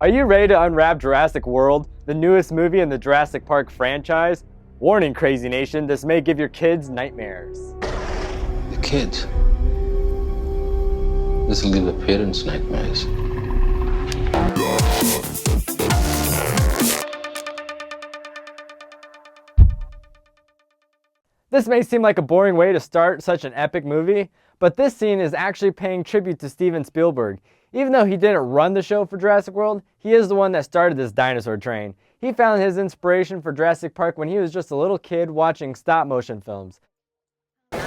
Are you ready to unwrap Jurassic World, the newest movie in the Jurassic Park franchise? Warning, Crazy Nation, this may give your kids nightmares. The kids? This will give the parents nightmares. This may seem like a boring way to start such an epic movie, but this scene is actually paying tribute to Steven Spielberg. Even though he didn't run the show for Jurassic World, he is the one that started this dinosaur train. He found his inspiration for Jurassic Park when he was just a little kid watching stop-motion films.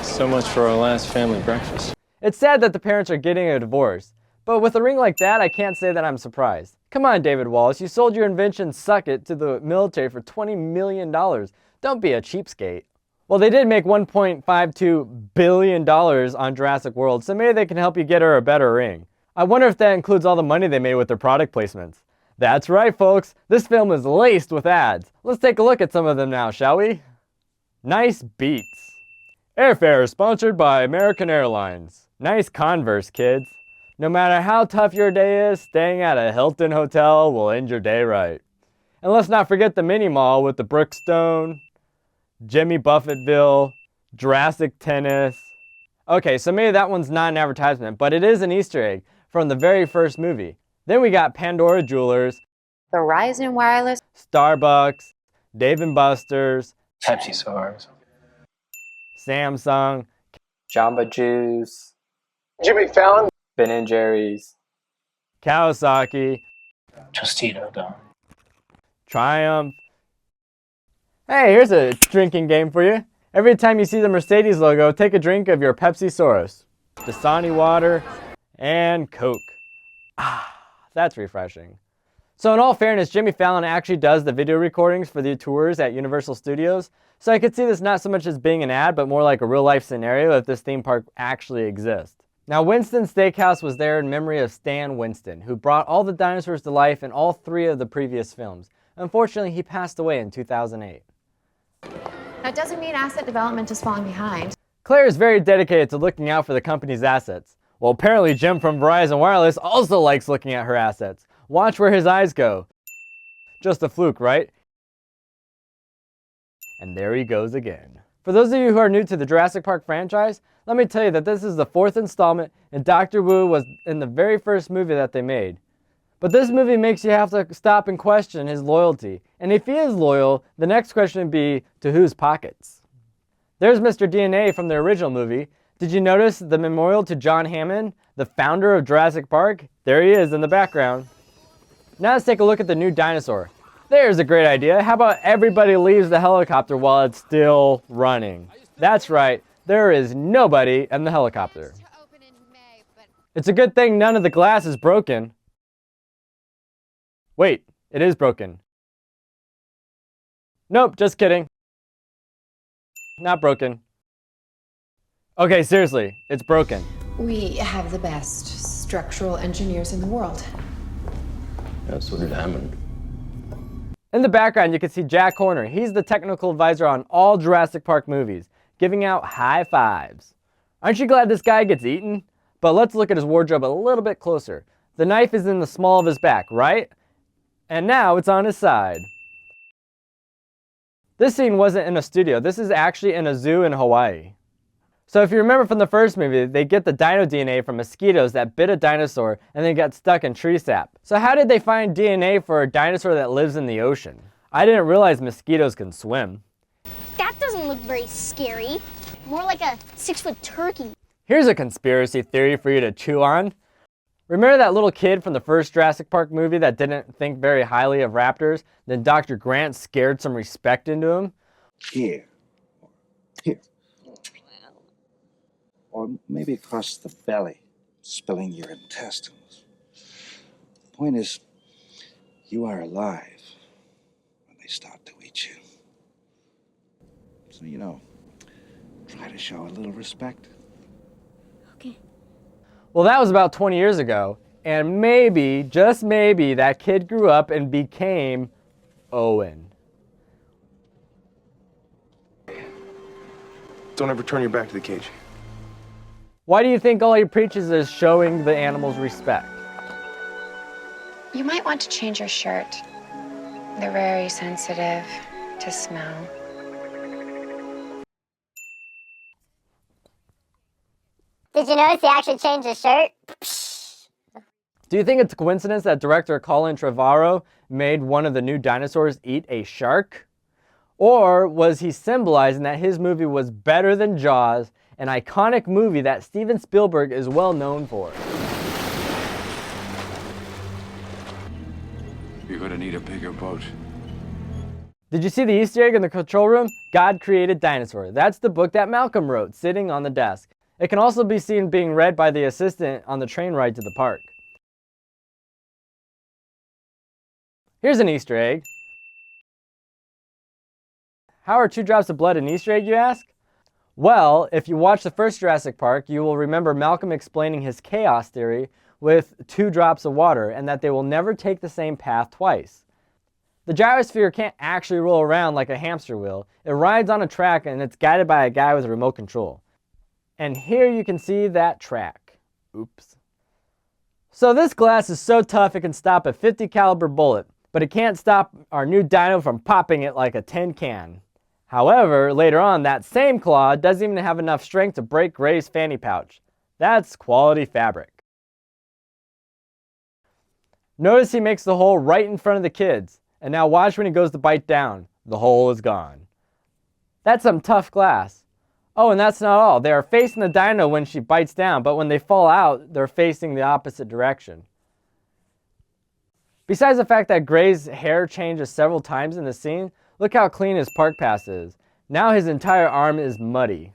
So much for our last family breakfast. It's sad that the parents are getting a divorce, but with a ring like that, I can't say that I'm surprised. Come on, David Wallace, you sold your invention, suck it, to the military for $20 million. Don't be a cheapskate. Well, they did make $1.52 billion on Jurassic World, so maybe they can help you get her a better ring. I wonder if that includes all the money they made with their product placements. That's right, folks. This film is laced with ads. Let's take a look at some of them now, shall we? Nice beats. Airfare is sponsored by American Airlines. Nice Converse, kids. No matter how tough your day is, staying at a Hilton hotel will end your day right. And let's not forget the mini mall with the Brookstone, Jimmy Buffettville, Jurassic Tennis. Okay, so maybe that one's not an advertisement, but it is an Easter egg from the very first movie. Then we got Pandora Jewelers, Verizon Wireless, Starbucks, Dave & Buster's, Pepsi SARS. Samsung, Jamba Juice, Jimmy Fallon, Ben & Jerry's, Kawasaki, Tostito, Don. Triumph. Hey, here's a drinking game for you. Every time you see the Mercedes logo, take a drink of your Pepsi-Saurus, Dasani water, and Coke. Ah, that's refreshing. So in all fairness, Jimmy Fallon actually does the video recordings for the tours at Universal Studios, so I could see this not so much as being an ad, but more like a real-life scenario if this theme park actually exists. Now, Winston Steakhouse was there in memory of Stan Winston, who brought all the dinosaurs to life in all 3 of the previous films. Unfortunately, he passed away in 2008. That doesn't mean asset development is falling behind. Claire is very dedicated to looking out for the company's assets. Well, apparently Jim from Verizon Wireless also likes looking at her assets. Watch where his eyes go. Just a fluke, right? And there he goes again. For those of you who are new to the Jurassic Park franchise, let me tell you that this is the 4th installment, and Dr. Wu was in the very first movie that they made. But this movie makes you have to stop and question his loyalty. And if he is loyal, the next question would be, to whose pockets? There's Mr. DNA from the original movie. Did you notice the memorial to John Hammond, the founder of Jurassic Park? There he is in the background. Now let's take a look at the new dinosaur. There's a great idea. How about everybody leaves the helicopter while it's still running? That's right, there is nobody in the helicopter. It's a good thing none of the glass is broken. Wait, it is broken. Nope, just kidding. Not broken. Okay, seriously, it's broken. We have the best structural engineers in the world. That's what happened. In the background, you can see Jack Horner. He's the technical advisor on all Jurassic Park movies, giving out high fives. Aren't you glad this guy gets eaten? But let's look at his wardrobe a little bit closer. The knife is in the small of his back, right? And now it's on his side. This scene wasn't in a studio. This is actually in a zoo in Hawaii. So if you remember from the first movie, they get the dino DNA from mosquitoes that bit a dinosaur and then got stuck in tree sap. So how did they find DNA for a dinosaur that lives in the ocean? I didn't realize mosquitoes can swim. That doesn't look very scary. More like a 6-foot turkey. Here's a conspiracy theory for you to chew on. Remember that little kid from the first Jurassic Park movie that didn't think very highly of raptors? Then Dr. Grant scared some respect into him? Here. Here. Or maybe across the belly, spilling your intestines. The point is, you are alive when they start to eat you. So, try to show a little respect. Okay. Well, that was about 20 years ago, and maybe, just maybe, that kid grew up and became Owen. Don't ever turn your back to the cage. Why do you think all he preaches is showing the animals respect? You might want to change your shirt. They're very sensitive to smell. Did you notice he actually changed his shirt? Do you think it's a coincidence that director Colin Trevorrow made one of the new dinosaurs eat a shark? Or was he symbolizing that his movie was better than Jaws, an iconic movie that Steven Spielberg is well known for? You're gonna need a bigger boat. Did you see the Easter egg in the control room? God Created Dinosaur. That's the book that Malcolm wrote, sitting on the desk. It can also be seen being read by the assistant on the train ride to the park. Here's an Easter egg. How are 2 drops of blood an Easter egg, you ask? Well, if you watch the first Jurassic Park, you will remember Malcolm explaining his chaos theory with 2 drops of water, and that they will never take the same path twice. The gyrosphere can't actually roll around like a hamster wheel. It rides on a track and it's guided by a guy with a remote control. And here you can see that track. Oops. So this glass is so tough it can stop a .50 caliber bullet, but it can't stop our new dino from popping it like a tin can. However, later on, that same claw doesn't even have enough strength to break Gray's fanny pouch. That's quality fabric. Notice he makes the hole right in front of the kids, and now watch when he goes to bite down. The hole is gone. That's some tough glass. Oh, and that's not all. They are facing the dino when she bites down, but when they fall out, they're facing the opposite direction. Besides the fact that Gray's hair changes several times in the scene, look how clean his park pass is. Now his entire arm is muddy.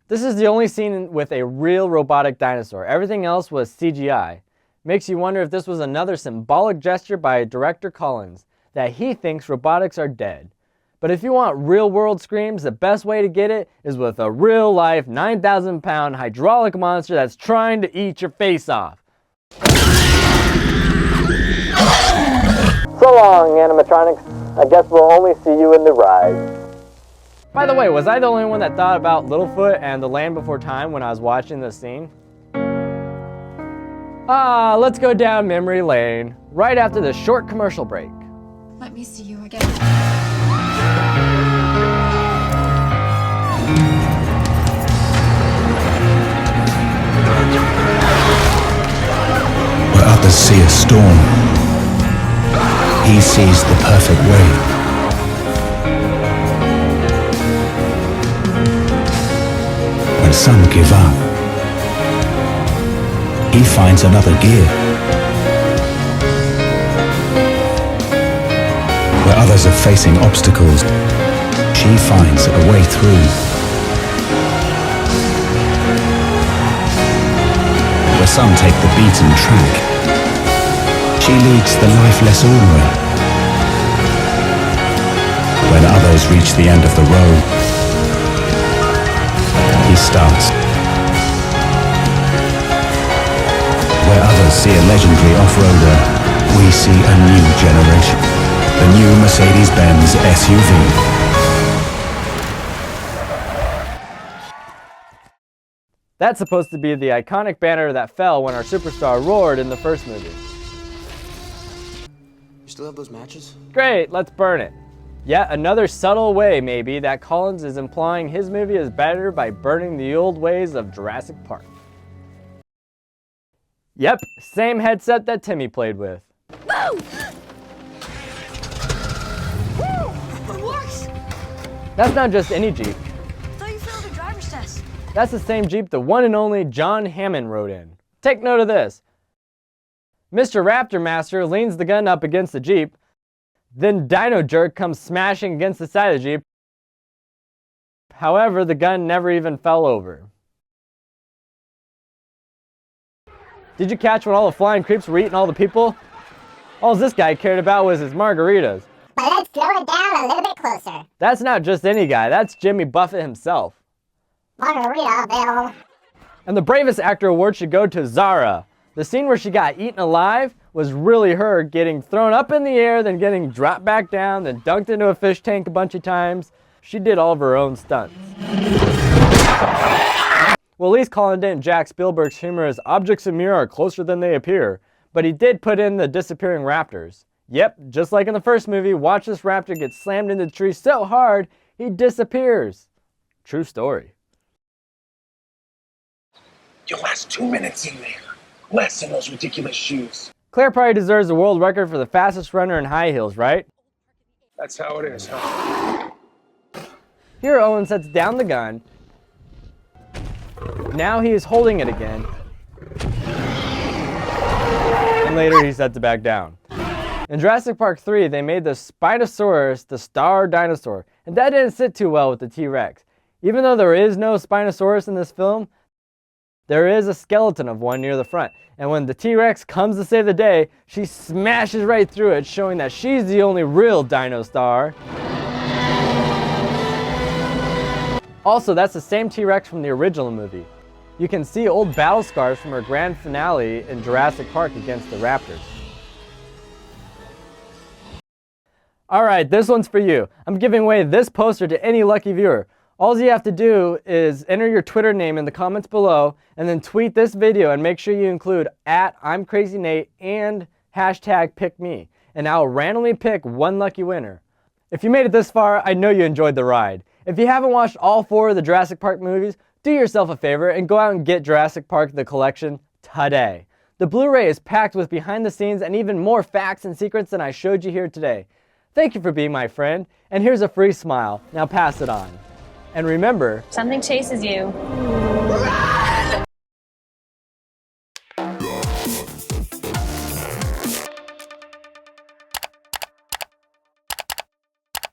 This is the only scene with a real robotic dinosaur. Everything else was CGI. Makes you wonder if this was another symbolic gesture by director Collins, that he thinks robotics are dead. But if you want real-world screams, the best way to get it is with a real-life 9,000-pound hydraulic monster that's trying to eat your face off. So long, animatronics. I guess we'll only see you in the ride. By the way, was I the only one that thought about Littlefoot and The Land Before Time when I was watching this scene? Let's go down memory lane, right after this short commercial break. Let me see you again. Where others see a storm, he sees the perfect way. When some give up, he finds another gear. Where others are facing obstacles, she finds a way through. Where some take the beaten track, she leads the life less ordinary. When others reach the end of the road, he starts. Where others see a legendary off-roader, we see a new generation. The new Mercedes-Benz SUV. That's supposed to be the iconic banner that fell when our superstar roared in the first movie. You still have those matches? Great, let's burn it. Yet another subtle way, maybe, that Collins is implying his movie is better by burning the old ways of Jurassic Park. Yep, same headset that Timmy played with. Boom! Woo! It works! That's not just any Jeep. I thought you failed a driver's test. That's the same Jeep the one and only John Hammond rode in. Take note of this. Mr. Raptor Master leans the gun up against the Jeep, then Dino Jerk comes smashing against the side of the Jeep. However, the gun never even fell over. Did you catch when all the flying creeps were eating all the people? All this guy cared about was his margaritas. But let's slow it down a little bit closer. That's not just any guy, that's Jimmy Buffett himself. Margarita, Bill. And the bravest actor award should go to Zara. The scene where she got eaten alive was really her getting thrown up in the air, then getting dropped back down, then dunked into a fish tank a bunch of times. She did all of her own stunts. Well, at least Colin didn't jack Spielberg's humor as objects in mirror are closer than they appear. But but he did put in the disappearing raptors. Yep, just like in the first movie, watch this raptor get slammed into the tree so hard, he disappears. True story. You'll last 2 minutes in there. Less in those ridiculous shoes. Claire probably deserves the world record for the fastest runner in high heels, right? That's how it is, huh? Here Owen sets down the gun. Now he is holding it again. And later he sets it back down. In Jurassic Park 3, they made the Spinosaurus the star dinosaur, and that didn't sit too well with the T-Rex. Even though there is no Spinosaurus in this film, there is a skeleton of one near the front, and when the T-Rex comes to save the day, she smashes right through it, showing that she's the only real dino star. Also, that's the same T-Rex from the original movie. You can see old battle scars from her grand finale in Jurassic Park against the raptors. Alright, this one's for you. I'm giving away this poster to any lucky viewer. All you have to do is enter your Twitter name in the comments below and then tweet this video and make sure you include @I'mCrazyNate and #PickMe. And I'll randomly pick one lucky winner. If you made it this far, I know you enjoyed the ride. If you haven't watched all 4 of the Jurassic Park movies, do yourself a favor and go out and get Jurassic Park The Collection today. The Blu-ray is packed with behind the scenes and even more facts and secrets than I showed you here today. Thank you for being my friend, and here's a free smile. Now pass it on. And remember, something chases you.